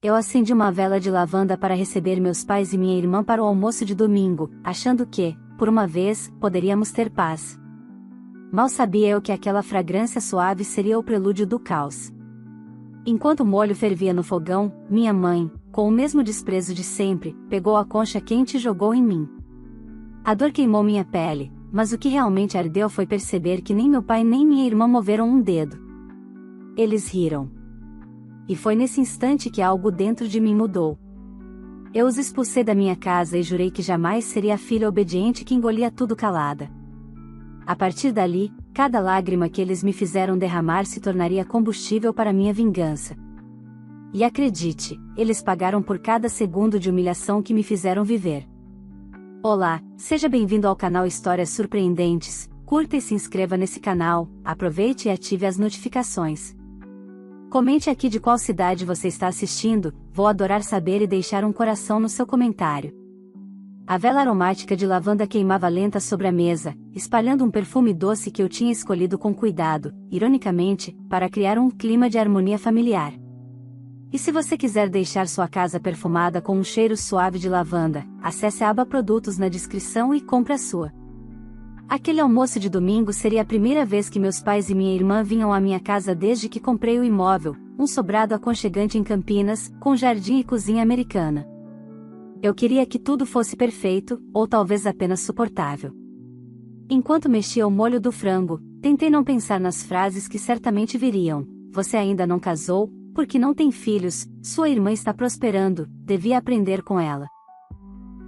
Eu acendi uma vela de lavanda para receber meus pais e minha irmã para o almoço de domingo, achando que, por uma vez, poderíamos ter paz. Mal sabia eu que aquela fragrância suave seria o prelúdio do caos. Enquanto o molho fervia no fogão, minha mãe, com o mesmo desprezo de sempre, pegou a concha quente e jogou em mim. A dor queimou minha pele, mas o que realmente ardeu foi perceber que nem meu pai nem minha irmã moveram um dedo. Eles riram. E foi nesse instante que algo dentro de mim mudou. Eu os expulsei da minha casa e jurei que jamais seria a filha obediente que engolia tudo calada. A partir dali, cada lágrima que eles me fizeram derramar se tornaria combustível para minha vingança. E acredite, eles pagaram por cada segundo de humilhação que me fizeram viver. Olá, seja bem-vindo ao canal Histórias Surpreendentes. Curta e se inscreva nesse canal, aproveite e ative as notificações. Comente aqui de qual cidade você está assistindo, vou adorar saber e deixar um coração no seu comentário. A vela aromática de lavanda queimava lenta sobre a mesa, espalhando um perfume doce que eu tinha escolhido com cuidado, ironicamente, para criar um clima de harmonia familiar. E se você quiser deixar sua casa perfumada com um cheiro suave de lavanda, acesse a aba Produtos na descrição e compre a sua. Aquele almoço de domingo seria a primeira vez que meus pais e minha irmã vinham à minha casa desde que comprei o imóvel, um sobrado aconchegante em Campinas, com jardim e cozinha americana. Eu queria que tudo fosse perfeito, ou talvez apenas suportável. Enquanto mexia o molho do frango, tentei não pensar nas frases que certamente viriam: você ainda não casou, porque não tem filhos, sua irmã está prosperando, devia aprender com ela.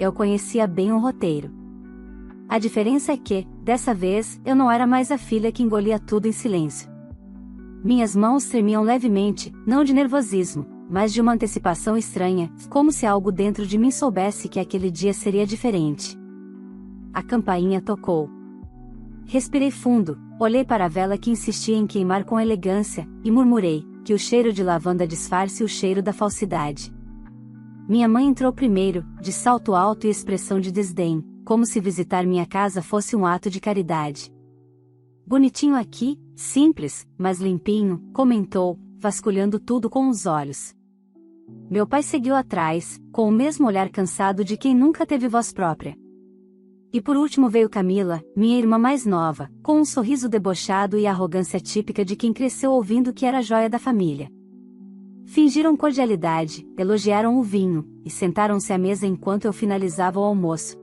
Eu conhecia bem o roteiro. A diferença é que, dessa vez, eu não era mais a filha que engolia tudo em silêncio. Minhas mãos tremiam levemente, não de nervosismo, mas de uma antecipação estranha, como se algo dentro de mim soubesse que aquele dia seria diferente. A campainha tocou. Respirei fundo, olhei para a vela que insistia em queimar com elegância, e murmurei: que o cheiro de lavanda disfarce o cheiro da falsidade. Minha mãe entrou primeiro, de salto alto e expressão de desdém, como se visitar minha casa fosse um ato de caridade. Bonitinho aqui, simples, mas limpinho, comentou, vasculhando tudo com os olhos. Meu pai seguiu atrás, com o mesmo olhar cansado de quem nunca teve voz própria. E por último veio Camila, minha irmã mais nova, com um sorriso debochado e a arrogância típica de quem cresceu ouvindo que era a joia da família. Fingiram cordialidade, elogiaram o vinho, e sentaram-se à mesa enquanto eu finalizava o almoço.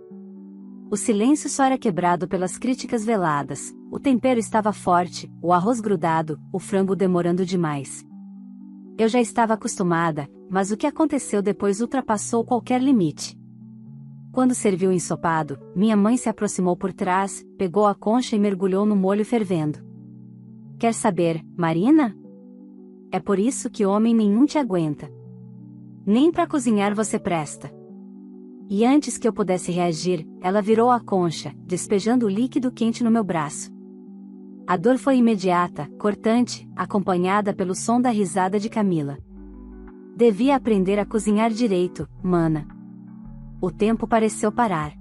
O silêncio só era quebrado pelas críticas veladas, o tempero estava forte, o arroz grudado, o frango demorando demais. Eu já estava acostumada, mas o que aconteceu depois ultrapassou qualquer limite. Quando serviu o ensopado, minha mãe se aproximou por trás, pegou a concha e mergulhou no molho fervendo. Quer saber, Marina? É por isso que homem nenhum te aguenta. Nem para cozinhar você presta. E antes que eu pudesse reagir, ela virou a concha, despejando o líquido quente no meu braço. A dor foi imediata, cortante, acompanhada pelo som da risada de Camila. Devia aprender a cozinhar direito, mana. O tempo pareceu parar.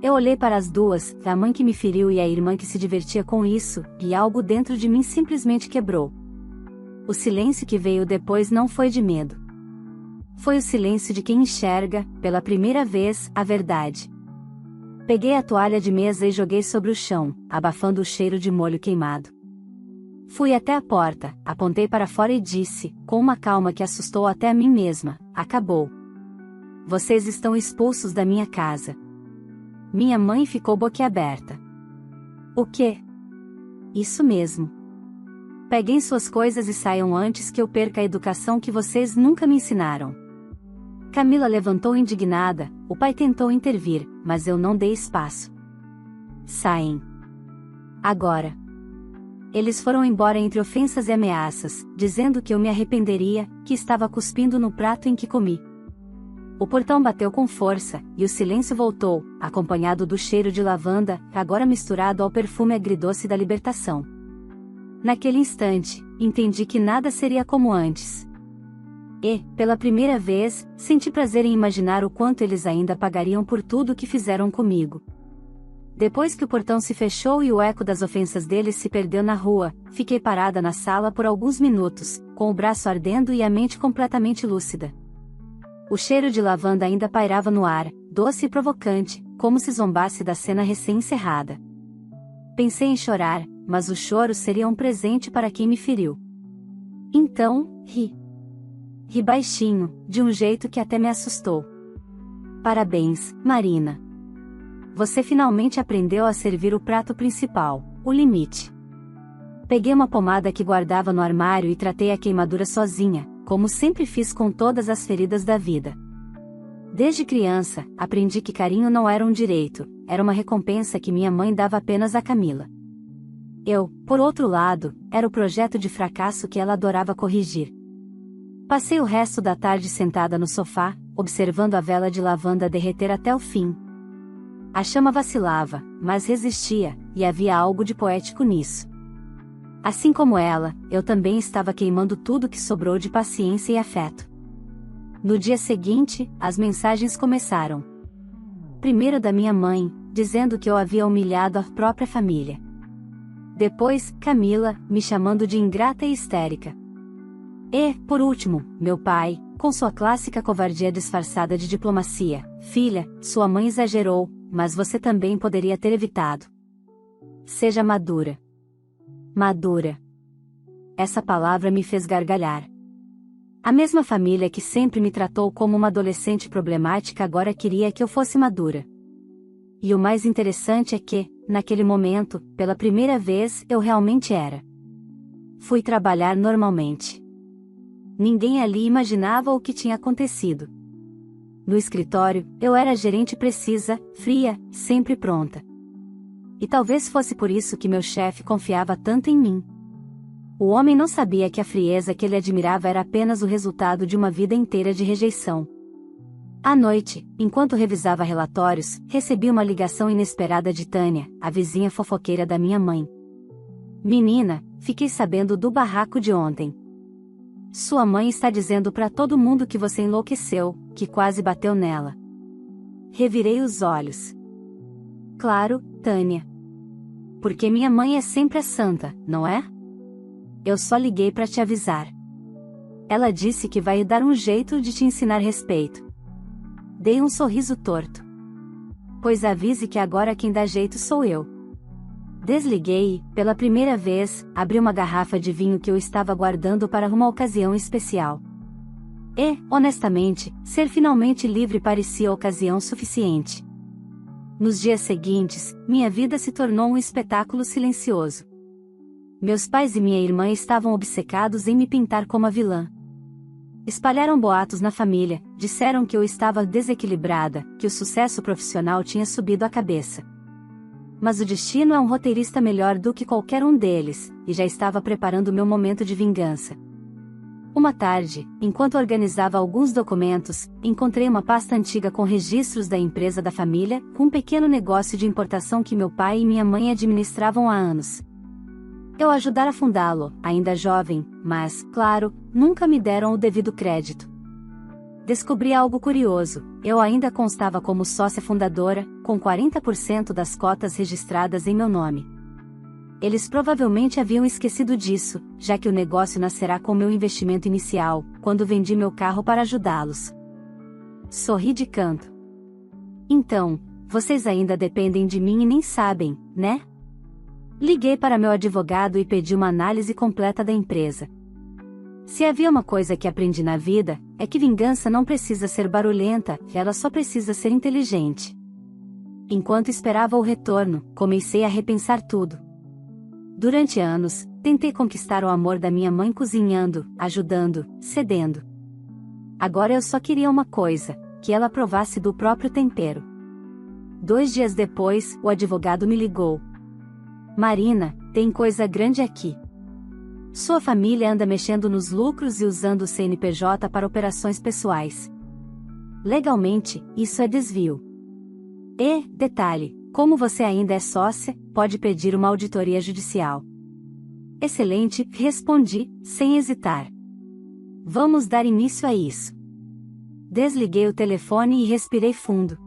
Eu olhei para as duas, a mãe que me feriu e a irmã que se divertia com isso, e algo dentro de mim simplesmente quebrou. O silêncio que veio depois não foi de medo. Foi o silêncio de quem enxerga, pela primeira vez, a verdade. Peguei a toalha de mesa e joguei sobre o chão, abafando o cheiro de molho queimado. Fui até a porta, apontei para fora e disse, com uma calma que assustou até a mim mesma: acabou. Vocês estão expulsos da minha casa. Minha mãe ficou boquiaberta. O quê? Isso mesmo. Peguem suas coisas e saiam antes que eu perca a educação que vocês nunca me ensinaram. Camila levantou indignada, o pai tentou intervir, mas eu não dei espaço. Saem. Agora. Eles foram embora entre ofensas e ameaças, dizendo que eu me arrependeria, que estava cuspindo no prato em que comi. O portão bateu com força, e o silêncio voltou, acompanhado do cheiro de lavanda, agora misturado ao perfume agridoce da libertação. Naquele instante, entendi que nada seria como antes. E, pela primeira vez, senti prazer em imaginar o quanto eles ainda pagariam por tudo o que fizeram comigo. Depois que o portão se fechou e o eco das ofensas deles se perdeu na rua, fiquei parada na sala por alguns minutos, com o braço ardendo e a mente completamente lúcida. O cheiro de lavanda ainda pairava no ar, doce e provocante, como se zombasse da cena recém-encerrada. Pensei em chorar, mas o choro seria um presente para quem me feriu. Então, ri. Ri baixinho, de um jeito que até me assustou. Parabéns, Marina. Você finalmente aprendeu a servir o prato principal, o limite. Peguei uma pomada que guardava no armário e tratei a queimadura sozinha, como sempre fiz com todas as feridas da vida. Desde criança, aprendi que carinho não era um direito, era uma recompensa que minha mãe dava apenas a Camila. Eu, por outro lado, era o projeto de fracasso que ela adorava corrigir. Passei o resto da tarde sentada no sofá, observando a vela de lavanda derreter até o fim. A chama vacilava, mas resistia, e havia algo de poético nisso. Assim como ela, eu também estava queimando tudo que sobrou de paciência e afeto. No dia seguinte, as mensagens começaram. Primeiro da minha mãe, dizendo que eu havia humilhado a própria família. Depois, Camila, me chamando de ingrata e histérica. E, por último, meu pai, com sua clássica covardia disfarçada de diplomacia: filha, sua mãe exagerou, mas você também poderia ter evitado. Seja madura. Madura. Essa palavra me fez gargalhar. A mesma família que sempre me tratou como uma adolescente problemática agora queria que eu fosse madura. E o mais interessante é que, naquele momento, pela primeira vez, eu realmente era. Fui trabalhar normalmente. Ninguém ali imaginava o que tinha acontecido. No escritório, eu era gerente precisa, fria, sempre pronta. E talvez fosse por isso que meu chefe confiava tanto em mim. O homem não sabia que a frieza que ele admirava era apenas o resultado de uma vida inteira de rejeição. À noite, enquanto revisava relatórios, recebi uma ligação inesperada de Tânia, a vizinha fofoqueira da minha mãe. Menina, fiquei sabendo do barraco de ontem. Sua mãe está dizendo para todo mundo que você enlouqueceu, que quase bateu nela. Revirei os olhos. Claro, Tânia. Porque minha mãe é sempre a santa, não é? Eu só liguei para te avisar. Ela disse que vai dar um jeito de te ensinar respeito. Dei um sorriso torto. Pois avise que agora quem dá jeito sou eu. Desliguei e, pela primeira vez, abri uma garrafa de vinho que eu estava guardando para uma ocasião especial. E, honestamente, ser finalmente livre parecia ocasião suficiente. Nos dias seguintes, minha vida se tornou um espetáculo silencioso. Meus pais e minha irmã estavam obcecados em me pintar como a vilã. Espalharam boatos na família, disseram que eu estava desequilibrada, que o sucesso profissional tinha subido a cabeça. Mas o destino é um roteirista melhor do que qualquer um deles, e já estava preparando meu momento de vingança. Uma tarde, enquanto organizava alguns documentos, encontrei uma pasta antiga com registros da empresa da família, com um pequeno negócio de importação que meu pai e minha mãe administravam há anos. Eu ajudara a fundá-lo, ainda jovem, mas, claro, nunca me deram o devido crédito. Descobri algo curioso: eu ainda constava como sócia fundadora, com 40% das cotas registradas em meu nome. Eles provavelmente haviam esquecido disso, já que o negócio nascerá com meu investimento inicial, quando vendi meu carro para ajudá-los. Sorri de canto. Então, vocês ainda dependem de mim e nem sabem, né? Liguei para meu advogado e pedi uma análise completa da empresa. Se havia uma coisa que aprendi na vida, é que vingança não precisa ser barulhenta, ela só precisa ser inteligente. Enquanto esperava o retorno, comecei a repensar tudo. Durante anos, tentei conquistar o amor da minha mãe cozinhando, ajudando, cedendo. Agora eu só queria uma coisa: que ela provasse do próprio tempero. 2 dias depois, o advogado me ligou. Marina, tem coisa grande aqui. Sua família anda mexendo nos lucros e usando o CNPJ para operações pessoais. Legalmente, isso é desvio. E, detalhe, como você ainda é sócia, pode pedir uma auditoria judicial. Excelente, respondi, sem hesitar. Vamos dar início a isso. Desliguei o telefone e respirei fundo.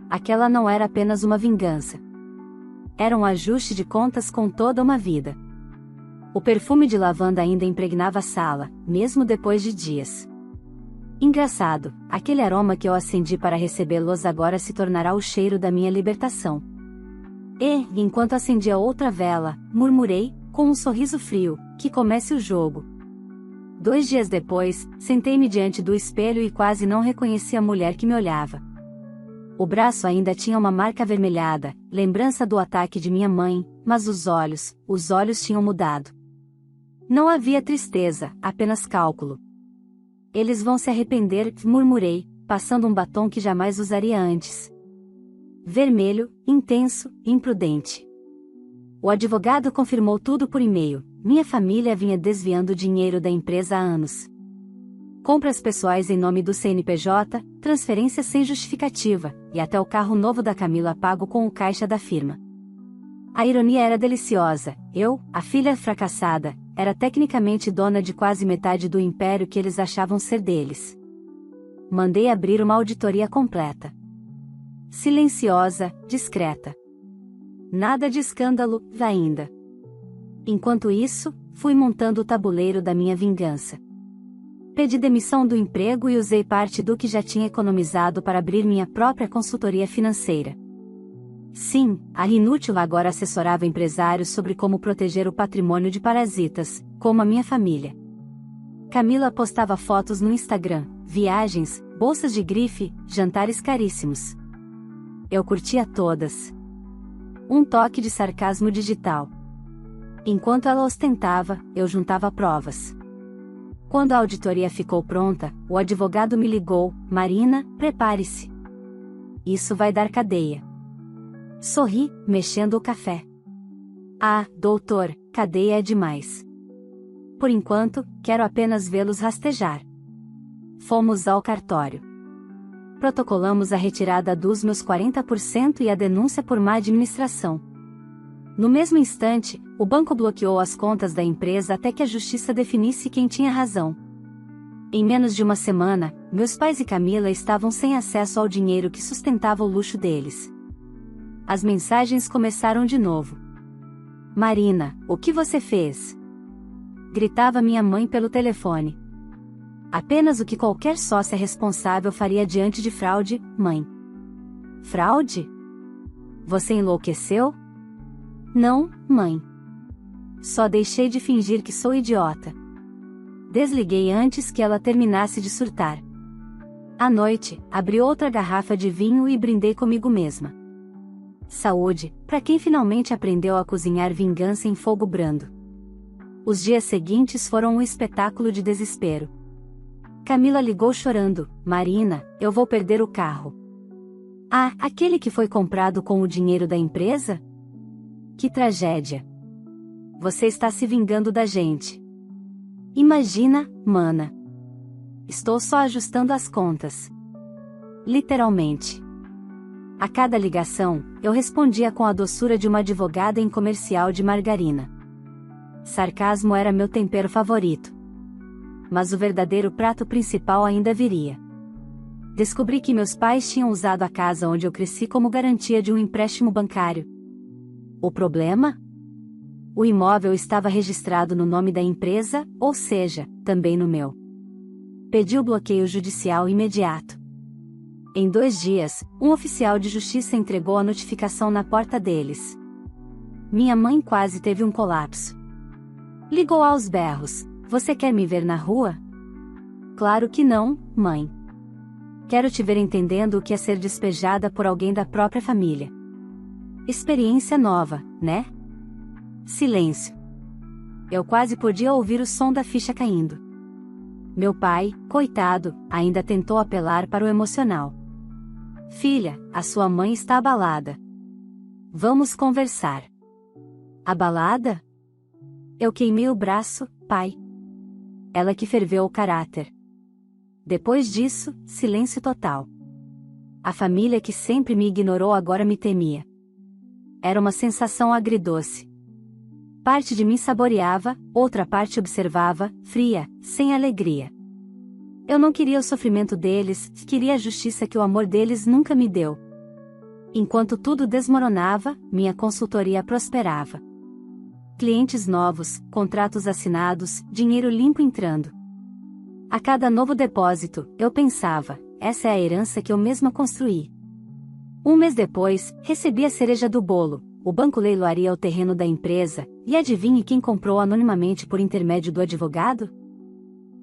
Aquela não era apenas uma vingança. era um ajuste de contas com toda uma vida. O perfume de lavanda ainda impregnava a sala, mesmo depois de dias. Engraçado, aquele aroma que eu acendi para recebê-los agora se tornará o cheiro da minha libertação. E, enquanto acendia outra vela, murmurei, com um sorriso frio, que comece o jogo. 2 dias depois, sentei-me diante do espelho e quase não reconheci a mulher que me olhava. O braço ainda tinha uma marca avermelhada, lembrança do ataque de minha mãe, mas os olhos tinham mudado. Não havia tristeza, apenas cálculo. Eles vão se arrepender, murmurei, passando um batom que jamais usaria antes. Vermelho, intenso, imprudente. O advogado confirmou tudo por e-mail. Minha família vinha desviando dinheiro da empresa há anos. Compras pessoais em nome do CNPJ, transferências sem justificativa, e até o carro novo da Camila pago com o caixa da firma. A ironia era deliciosa. Eu, a filha fracassada, era tecnicamente dona de quase metade do império que eles achavam ser deles. Mandei abrir uma auditoria completa. Silenciosa, discreta. Nada de escândalo, ainda. Enquanto isso, fui montando o tabuleiro da minha vingança. Pedi demissão do emprego e usei parte do que já tinha economizado para abrir minha própria consultoria financeira. Sim, a inútil agora assessorava empresários sobre como proteger o patrimônio de parasitas, como a minha família. Camila postava fotos no Instagram, viagens, bolsas de grife, jantares caríssimos. Eu curtia todas. Um toque de sarcasmo digital. Enquanto ela ostentava, eu juntava provas. Quando a auditoria ficou pronta, o advogado me ligou: Marina, prepare-se. Isso vai dar cadeia. Sorri, mexendo o café. Ah, doutor, cadeia é demais. Por enquanto, quero apenas vê-los rastejar. Fomos ao cartório. Protocolamos a retirada dos meus 40% e a denúncia por má administração. No mesmo instante, o banco bloqueou as contas da empresa até que a justiça definisse quem tinha razão. Em menos de uma semana, meus pais e Camila estavam sem acesso ao dinheiro que sustentava o luxo deles. As mensagens começaram de novo. Marina, o que você fez? Gritava minha mãe pelo telefone. Apenas o que qualquer sócia responsável faria diante de fraude, mãe. Fraude? Você enlouqueceu? Não, mãe. Só deixei de fingir que sou idiota. Desliguei antes que ela terminasse de surtar. À noite, abri outra garrafa de vinho e brindei comigo mesma. Saúde, para quem finalmente aprendeu a cozinhar vingança em fogo brando. Os dias seguintes foram um espetáculo de desespero. Camila ligou chorando: Marina, eu vou perder o carro. Ah, aquele que foi comprado com o dinheiro da empresa? Que tragédia. Você está se vingando da gente. Imagina, mana. Estou só ajustando as contas. Literalmente. A cada ligação, eu respondia com a doçura de uma advogada em comercial de margarina. Sarcasmo era meu tempero favorito. Mas o verdadeiro prato principal ainda viria. Descobri que meus pais tinham usado a casa onde eu cresci como garantia de um empréstimo bancário. O problema? O imóvel estava registrado no nome da empresa, ou seja, também no meu. Pedi o bloqueio judicial imediato. Em 2 dias, um oficial de justiça entregou a notificação na porta deles. Minha mãe quase teve um colapso. Ligou aos berros: Você quer me ver na rua? Claro que não, mãe. Quero te ver entendendo o que é ser despejada por alguém da própria família. Experiência nova, né? Silêncio. Eu quase podia ouvir o som da ficha caindo. Meu pai, coitado, ainda tentou apelar para o emocional. Filha, a sua mãe está abalada. Vamos conversar. Abalada? Eu queimei o braço, pai. Ela que ferveu o caráter. Depois disso, silêncio total. A família que sempre me ignorou agora me temia. Era uma sensação agridoce. Parte de mim saboreava, outra parte observava, fria, sem alegria. Eu não queria o sofrimento deles, queria a justiça que o amor deles nunca me deu. Enquanto tudo desmoronava, minha consultoria prosperava. Clientes novos, contratos assinados, dinheiro limpo entrando. A cada novo depósito, eu pensava, essa é a herança que eu mesma construí. Um mês depois, recebi a cereja do bolo. O banco leiloaria o terreno da empresa, e adivinhe quem comprou anonimamente por intermédio do advogado?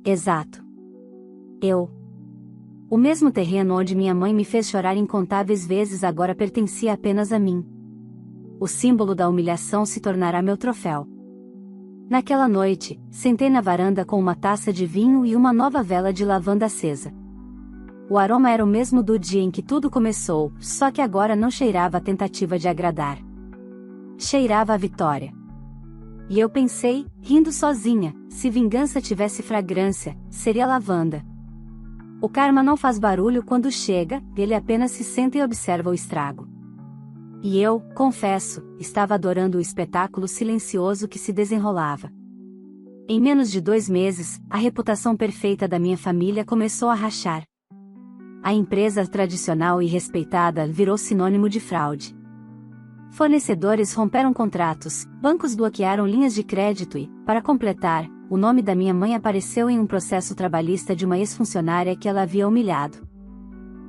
Exato. Eu. O mesmo terreno onde minha mãe me fez chorar incontáveis vezes agora pertencia apenas a mim. O símbolo da humilhação se tornará meu troféu. Naquela noite, sentei na varanda com uma taça de vinho e uma nova vela de lavanda acesa. O aroma era o mesmo do dia em que tudo começou, só que agora não cheirava a tentativa de agradar. Cheirava a vitória. E eu pensei, rindo sozinha, se vingança tivesse fragrância, seria lavanda. O karma não faz barulho quando chega, ele apenas se senta e observa o estrago. E eu, confesso, estava adorando o espetáculo silencioso que se desenrolava. Em menos de 2 meses, a reputação perfeita da minha família começou a rachar. A empresa tradicional e respeitada virou sinônimo de fraude. Fornecedores romperam contratos, bancos bloquearam linhas de crédito e, para completar, o nome da minha mãe apareceu em um processo trabalhista de uma ex-funcionária que ela havia humilhado.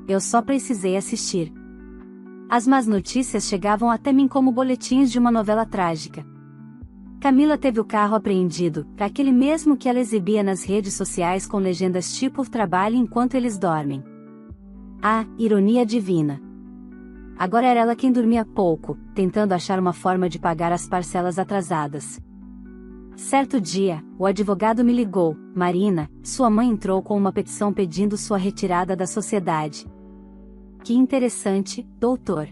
Eu só precisei assistir. As más notícias chegavam até mim como boletins de uma novela trágica. Camila teve o carro apreendido, aquele mesmo que ela exibia nas redes sociais com legendas tipo "trabalhe enquanto eles dormem". Ah, ironia divina. Agora era ela quem dormia pouco, tentando achar uma forma de pagar as parcelas atrasadas. Certo dia, o advogado me ligou: Marina, sua mãe entrou com uma petição pedindo sua retirada da sociedade. Que interessante, doutor.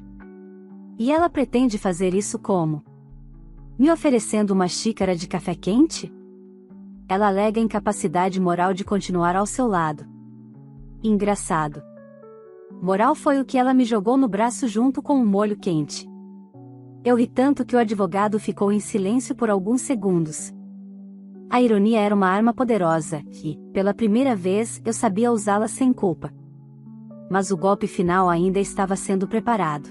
E ela pretende fazer isso como? Me oferecendo uma xícara de café quente? Ela alega incapacidade moral de continuar ao seu lado. Engraçado. Moral foi o que ela me jogou no braço junto com um molho quente. Eu ri tanto que o advogado ficou em silêncio por alguns segundos. A ironia era uma arma poderosa, e, pela primeira vez, eu sabia usá-la sem culpa. Mas o golpe final ainda estava sendo preparado.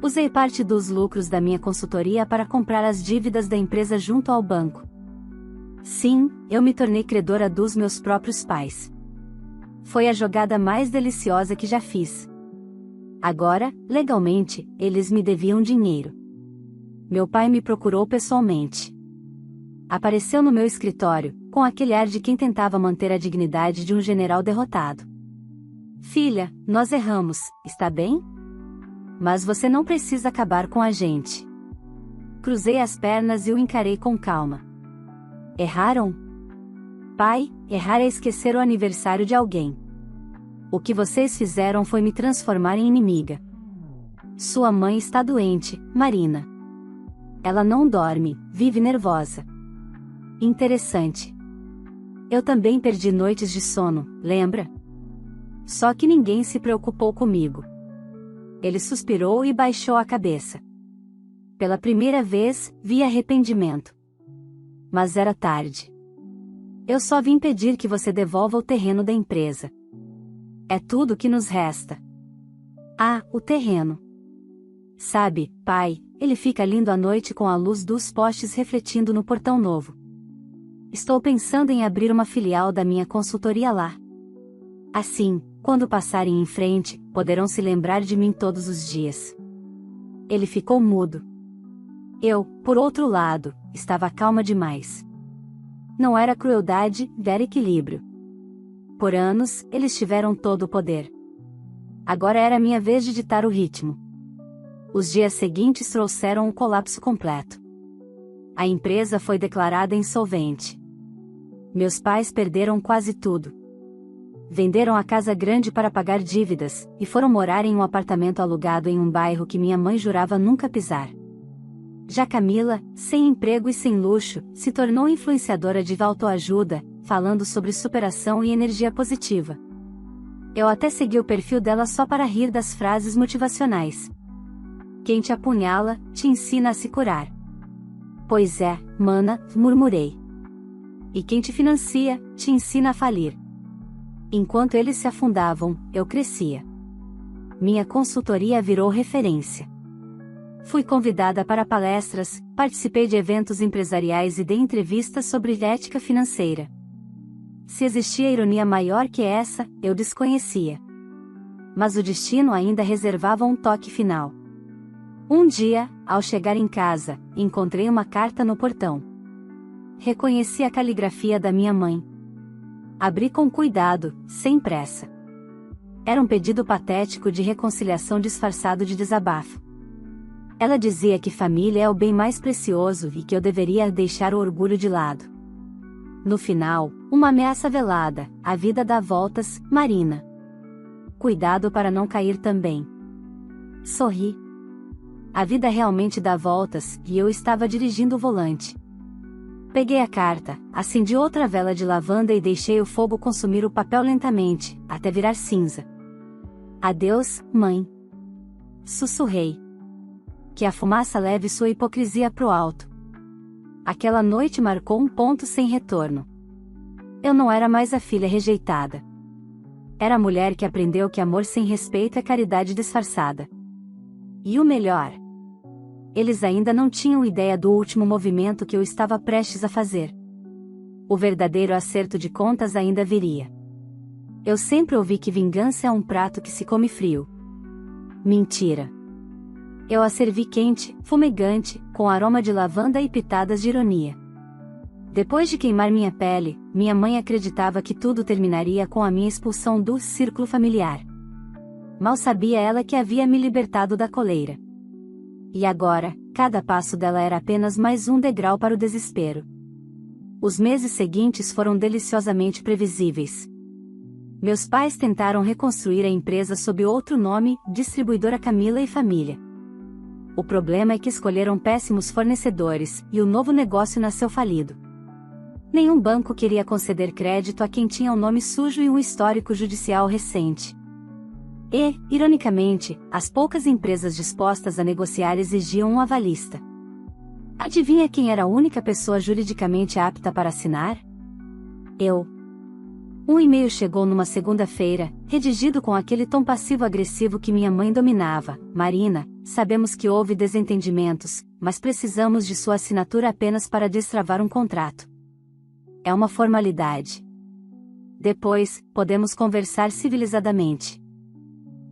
Usei parte dos lucros da minha consultoria para comprar as dívidas da empresa junto ao banco. Sim, eu me tornei credora dos meus próprios pais. Foi a jogada mais deliciosa que já fiz. Agora, legalmente, eles me deviam dinheiro. Meu pai me procurou pessoalmente. Apareceu no meu escritório, com aquele ar de quem tentava manter a dignidade de um general derrotado. Filha, nós erramos, está bem? Mas você não precisa acabar com a gente. Cruzei as pernas e o encarei com calma. Erraram? Pai, errar é esquecer o aniversário de alguém. O que vocês fizeram foi me transformar em inimiga. Sua mãe está doente, Marina. Ela não dorme, vive nervosa. Interessante. Eu também perdi noites de sono, lembra? Só que ninguém se preocupou comigo. Ele suspirou e baixou a cabeça. Pela primeira vez, vi arrependimento. Mas era tarde. Eu só vim pedir que você devolva o terreno da empresa. É tudo que nos resta. Ah, o terreno. Sabe, pai, ele fica lindo à noite com a luz dos postes refletindo no portão novo. Estou pensando em abrir uma filial da minha consultoria lá. Assim, quando passarem em frente, poderão se lembrar de mim todos os dias. Ele ficou mudo. Eu, por outro lado, estava calma demais. Não era crueldade, era equilíbrio. Por anos, eles tiveram todo o poder. Agora era minha vez de ditar o ritmo. Os dias seguintes trouxeram um colapso completo. A empresa foi declarada insolvente. Meus pais perderam quase tudo. Venderam a casa grande para pagar dívidas, e foram morar em um apartamento alugado em um bairro que minha mãe jurava nunca pisar. Já Camila, sem emprego e sem luxo, se tornou influenciadora de autoajuda, falando sobre superação e energia positiva. Eu até segui o perfil dela só para rir das frases motivacionais. Quem te apunhala, te ensina a se curar. Pois é, mana, murmurei. E quem te financia, te ensina a falir. Enquanto eles se afundavam, eu crescia. minha consultoria virou referência. Fui convidada para palestras, participei de eventos empresariais e dei entrevistas sobre ética financeira. Se existia ironia maior que essa, eu desconhecia. Mas o destino ainda reservava um toque final. Um dia, ao chegar em casa, encontrei uma carta no portão. Reconheci a caligrafia da minha mãe. Abri com cuidado, sem pressa. Era um pedido patético de reconciliação disfarçado de desabafo. Ela dizia que família é o bem mais precioso e que eu deveria deixar o orgulho de lado. No final, uma ameaça velada: a vida dá voltas, Marina. Cuidado para não cair também. Sorri. A vida realmente dá voltas, e eu estava dirigindo o volante. Peguei a carta, acendi outra vela de lavanda e deixei o fogo consumir o papel lentamente, até virar cinza. Adeus, mãe. Sussurrei. Que a fumaça leve sua hipocrisia pro alto. Aquela noite marcou um ponto sem retorno. Eu não era mais a filha rejeitada. Era a mulher que aprendeu que amor sem respeito é caridade disfarçada. E o melhor: eles ainda não tinham ideia do último movimento que eu estava prestes a fazer. O verdadeiro acerto de contas ainda viria. Eu sempre ouvi que vingança é um prato que se come frio. Mentira. Eu a servi quente, fumegante, com aroma de lavanda e pitadas de ironia. Depois de queimar minha pele, minha mãe acreditava que tudo terminaria com a minha expulsão do círculo familiar. Mal sabia ela que havia me libertado da coleira. E agora, cada passo dela era apenas mais um degrau para o desespero. Os meses seguintes foram deliciosamente previsíveis. Meus pais tentaram reconstruir a empresa sob outro nome, Distribuidora Camila e Família. O problema é que escolheram péssimos fornecedores, e o novo negócio nasceu falido. Nenhum banco queria conceder crédito a quem tinha um nome sujo e um histórico judicial recente. E, ironicamente, as poucas empresas dispostas a negociar exigiam um avalista. Adivinha quem era a única pessoa juridicamente apta para assinar? Eu. Um e-mail chegou numa segunda-feira, redigido com aquele tom passivo-agressivo que minha mãe dominava. Marina, sabemos que houve desentendimentos, mas precisamos de sua assinatura apenas para destravar um contrato. É uma formalidade. Depois, podemos conversar civilizadamente.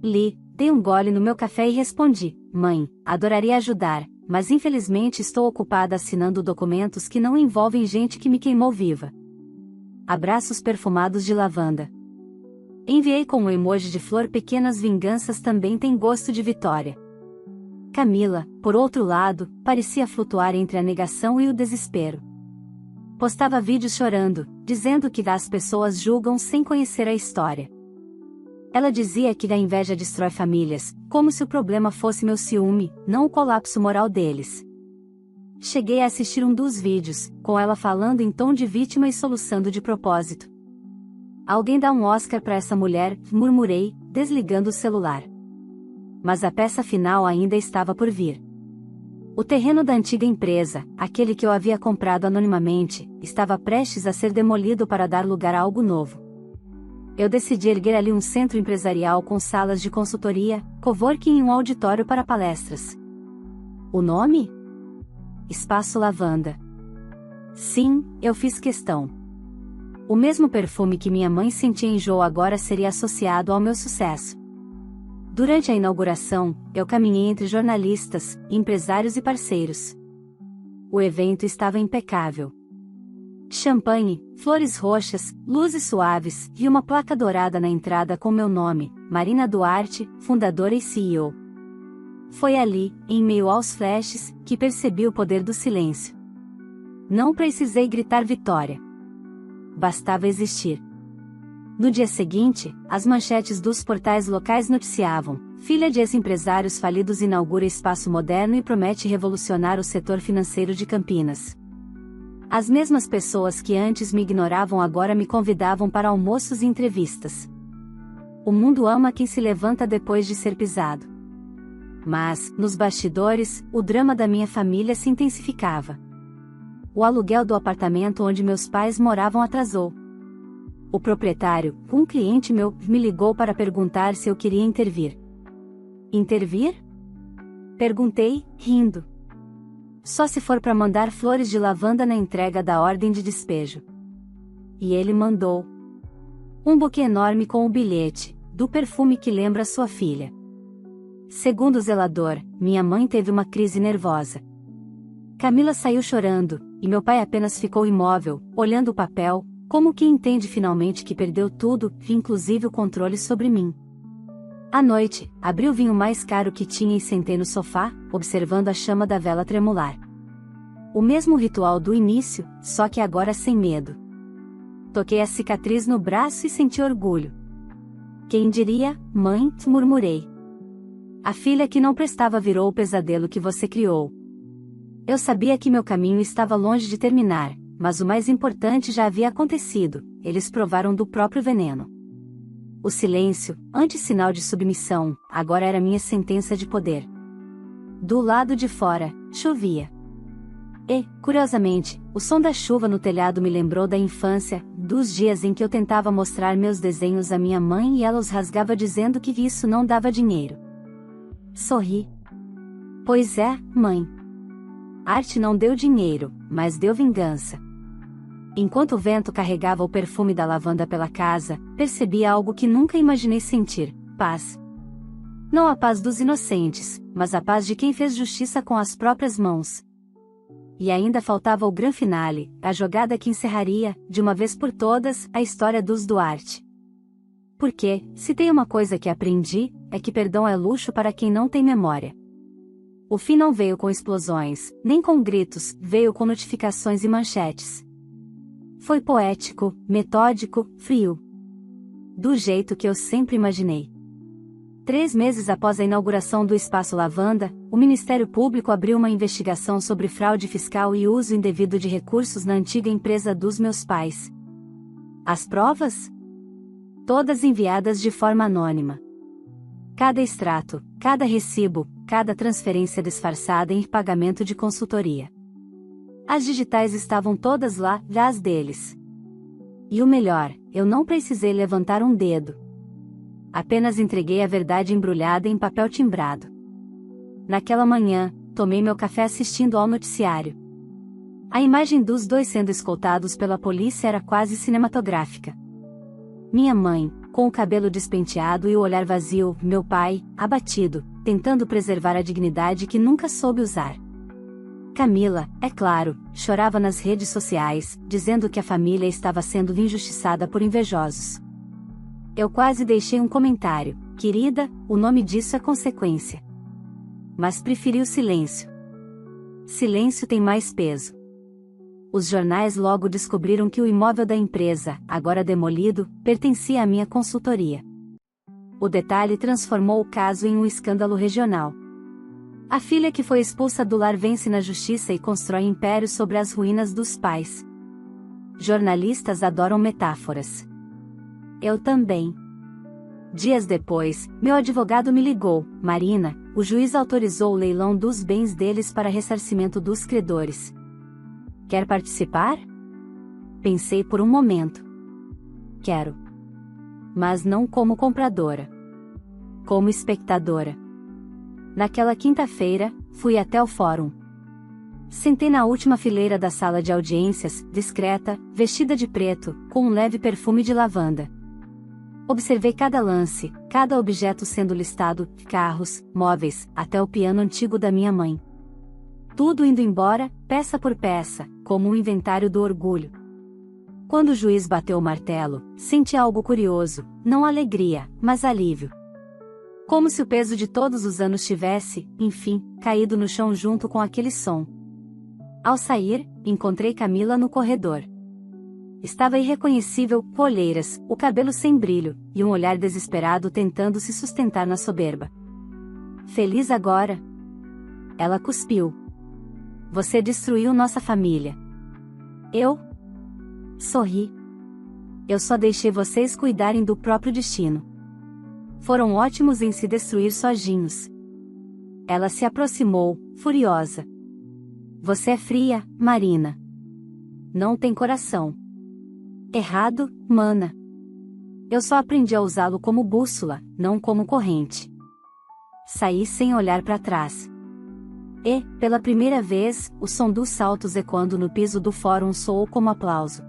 Li, dei um gole no meu café e respondi: mãe, adoraria ajudar, mas infelizmente estou ocupada assinando documentos que não envolvem gente que me queimou viva. Abraços perfumados de lavanda. Enviei com um emoji de flor. Pequenas vinganças também têm gosto de vitória. Camila, por outro lado, parecia flutuar entre a negação e o desespero. Postava vídeos chorando, dizendo que as pessoas julgam sem conhecer a história. Ela dizia que a inveja destrói famílias, como se o problema fosse meu ciúme, não o colapso moral deles. Cheguei a assistir um dos vídeos, com ela falando em tom de vítima e soluçando de propósito. Alguém dá um Oscar para essa mulher, murmurei, desligando o celular. Mas a peça final ainda estava por vir. O terreno da antiga empresa, aquele que eu havia comprado anonimamente, estava prestes a ser demolido para dar lugar a algo novo. Eu decidi erguer ali um centro empresarial com salas de consultoria, coworking e um auditório para palestras. O nome? Espaço Lavanda. Sim, eu fiz questão. O mesmo perfume que minha mãe sentia enjoo agora seria associado ao meu sucesso. Durante a inauguração, eu caminhei entre jornalistas, empresários e parceiros. O evento estava impecável. Champanhe, flores roxas, luzes suaves e uma placa dourada na entrada com meu nome, Marina Duarte, fundadora e CEO. Foi ali, em meio aos flashes, que percebi o poder do silêncio. Não precisei gritar vitória. Bastava existir. No dia seguinte, as manchetes dos portais locais noticiavam: filha de ex-empresários falidos inaugura espaço moderno e promete revolucionar o setor financeiro de Campinas. As mesmas pessoas que antes me ignoravam agora me convidavam para almoços e entrevistas. O mundo ama quem se levanta depois de ser pisado. Mas, nos bastidores, o drama da minha família se intensificava. O aluguel do apartamento onde meus pais moravam atrasou. O proprietário, um cliente meu, me ligou para perguntar se eu queria intervir. Intervir? Perguntei, rindo. Só se for para mandar flores de lavanda na entrega da ordem de despejo. E ele mandou um buquê enorme com o bilhete, do perfume que lembra sua filha. Segundo o zelador, minha mãe teve uma crise nervosa. Camila saiu chorando, e meu pai apenas ficou imóvel, olhando o papel, como que entende finalmente que perdeu tudo, inclusive o controle sobre mim. À noite, abri o vinho mais caro que tinha e sentei no sofá, observando a chama da vela tremular. O mesmo ritual do início, só que agora sem medo. Toquei a cicatriz no braço e senti orgulho. Quem diria, mãe, murmurei. A filha que não prestava virou o pesadelo que você criou. Eu sabia que meu caminho estava longe de terminar, mas o mais importante já havia acontecido, eles provaram do próprio veneno. O silêncio, antes sinal de submissão, agora era minha sentença de poder. Do lado de fora, chovia. E, curiosamente, o som da chuva no telhado me lembrou da infância, dos dias em que eu tentava mostrar meus desenhos à minha mãe e ela os rasgava dizendo que isso não dava dinheiro. Sorri. Pois é, mãe. Arte não deu dinheiro, mas deu vingança. Enquanto o vento carregava o perfume da lavanda pela casa, percebi algo que nunca imaginei sentir: paz. Não a paz dos inocentes, mas a paz de quem fez justiça com as próprias mãos. E ainda faltava o grande finale, a jogada que encerraria, de uma vez por todas, a história dos Duarte. Porque, se tem uma coisa que aprendi, é que perdão é luxo para quem não tem memória. O fim não veio com explosões, nem com gritos, veio com notificações e manchetes. Foi poético, metódico, frio. Do jeito que eu sempre imaginei. 3 meses após a inauguração do Espaço Lavanda, o Ministério Público abriu uma investigação sobre fraude fiscal e uso indevido de recursos na antiga empresa dos meus pais. As provas? Todas enviadas de forma anônima. Cada extrato, cada recibo, cada transferência disfarçada em pagamento de consultoria. As digitais estavam todas lá, já as deles. E o melhor, eu não precisei levantar um dedo. Apenas entreguei a verdade embrulhada em papel timbrado. Naquela manhã, tomei meu café assistindo ao noticiário. A imagem dos dois sendo escoltados pela polícia era quase cinematográfica. Minha mãe, com o cabelo despenteado e o olhar vazio, meu pai, abatido, tentando preservar a dignidade que nunca soube usar. Camila, é claro, chorava nas redes sociais, dizendo que a família estava sendo injustiçada por invejosos. Eu quase deixei um comentário: querida, o nome disso é consequência. Mas preferi o silêncio. Silêncio tem mais peso. Os jornais logo descobriram que o imóvel da empresa, agora demolido, pertencia à minha consultoria. O detalhe transformou o caso em um escândalo regional. A filha que foi expulsa do lar vence na justiça e constrói império sobre as ruínas dos pais. Jornalistas adoram metáforas. Eu também. Dias depois, meu advogado me ligou: Marina, o juiz autorizou o leilão dos bens deles para ressarcimento dos credores. Quer participar? Pensei por um momento. Quero. Mas não como compradora. Como espectadora. Naquela quinta-feira, fui até o fórum. Sentei na última fileira da sala de audiências, discreta, vestida de preto, com um leve perfume de lavanda. Observei cada lance, cada objeto sendo listado, carros, móveis, até o piano antigo da minha mãe. Tudo indo embora, peça por peça, como um inventário do orgulho. Quando o juiz bateu o martelo, senti algo curioso, não alegria, mas alívio. Como se o peso de todos os anos tivesse, enfim, caído no chão junto com aquele som. Ao sair, encontrei Camila no corredor. Estava irreconhecível, com olheiras, o cabelo sem brilho, e um olhar desesperado tentando se sustentar na soberba. Feliz agora? Ela cuspiu. Você destruiu nossa família. Eu? Sorri. Eu só deixei vocês cuidarem do próprio destino. Foram ótimos em se destruir sozinhos. Ela se aproximou, furiosa. Você é fria, Marina. Não tem coração. Errado, mana. Eu só aprendi a usá-lo como bússola, não como corrente. saí sem olhar para trás. E, pela primeira vez, o som dos saltos ecoando no piso do fórum soou como aplauso.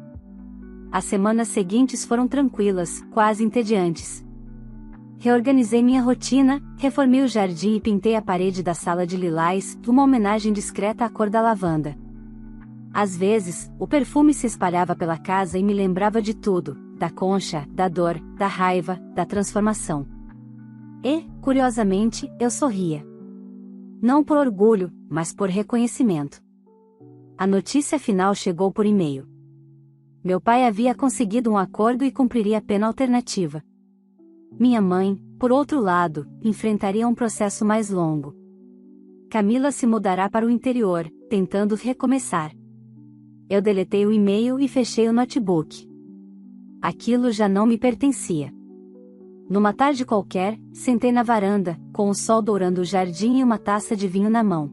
As semanas seguintes foram tranquilas, quase entediantes. Reorganizei minha rotina, reformei o jardim e pintei a parede da sala de lilás, uma homenagem discreta à cor da lavanda. Às vezes, o perfume se espalhava pela casa e me lembrava de tudo, da concha, da dor, da raiva, da transformação. E, curiosamente, eu sorria. Não por orgulho, mas por reconhecimento. A notícia final chegou por e-mail. Meu pai havia conseguido um acordo e cumpriria a pena alternativa. Minha mãe, por outro lado, enfrentaria um processo mais longo. Camila se mudará para o interior, tentando recomeçar. Eu deletei o e-mail e fechei o notebook. Aquilo já não me pertencia. Numa tarde qualquer, sentei na varanda, com o sol dourando o jardim e uma taça de vinho na mão.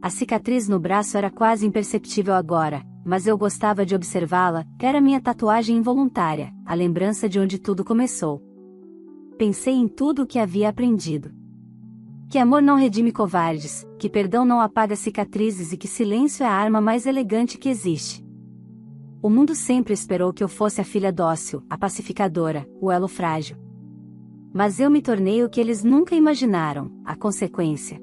A cicatriz no braço era quase imperceptível agora, mas eu gostava de observá-la, era minha tatuagem involuntária, a lembrança de onde tudo começou. Pensei em tudo o que havia aprendido. Que amor não redime covardes, que perdão não apaga cicatrizes e que silêncio é a arma mais elegante que existe. O mundo sempre esperou que eu fosse a filha dócil, a pacificadora, o elo frágil. Mas eu me tornei o que eles nunca imaginaram, a consequência.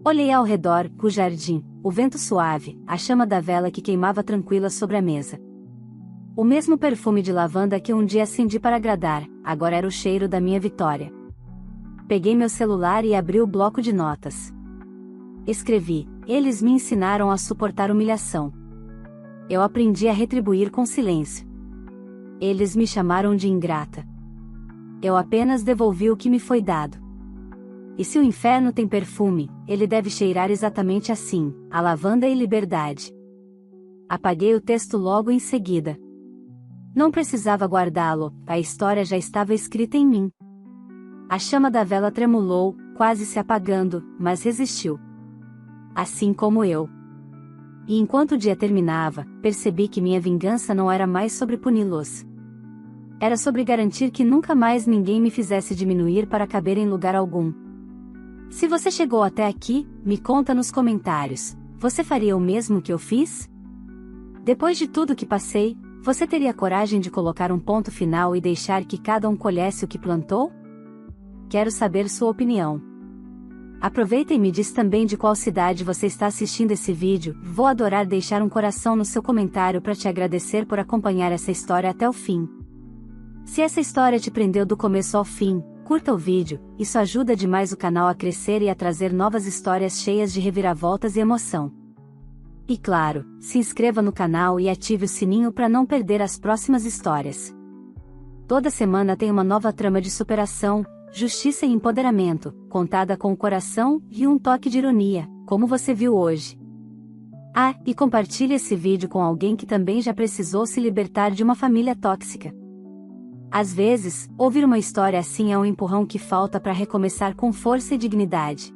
Olhei ao redor, o jardim, o vento suave, a chama da vela que queimava tranquila sobre a mesa. O mesmo perfume de lavanda que um dia acendi para agradar, agora era o cheiro da minha vitória. Peguei meu celular e abri o bloco de notas. Escrevi: eles me ensinaram a suportar humilhação. Eu aprendi a retribuir com silêncio. Eles me chamaram de ingrata. Eu apenas devolvi o que me foi dado. E se o inferno tem perfume, ele deve cheirar exatamente assim, a lavanda e liberdade. Apaguei o texto logo em seguida. Não precisava guardá-lo, a história já estava escrita em mim. A chama da vela tremulou, quase se apagando, mas resistiu. Assim como eu. E enquanto o dia terminava, percebi que minha vingança não era mais sobre puni-los. Era sobre garantir que nunca mais ninguém me fizesse diminuir para caber em lugar algum. Se você chegou até aqui, me conta nos comentários, você faria o mesmo que eu fiz? Depois de tudo que passei, você teria coragem de colocar um ponto final e deixar que cada um colhesse o que plantou? Quero saber sua opinião. Aproveita e me diz também de qual cidade você está assistindo esse vídeo, vou adorar deixar um coração no seu comentário para te agradecer por acompanhar essa história até o fim. Se essa história te prendeu do começo ao fim, curta o vídeo, isso ajuda demais o canal a crescer e a trazer novas histórias cheias de reviravoltas e emoção. E claro, se inscreva no canal e ative o sininho para não perder as próximas histórias. Toda semana tem uma nova trama de superação, justiça e empoderamento, contada com o coração e um toque de ironia, como você viu hoje. Ah, e compartilhe esse vídeo com alguém que também já precisou se libertar de uma família tóxica. Às vezes, ouvir uma história assim é um empurrão que falta para recomeçar com força e dignidade.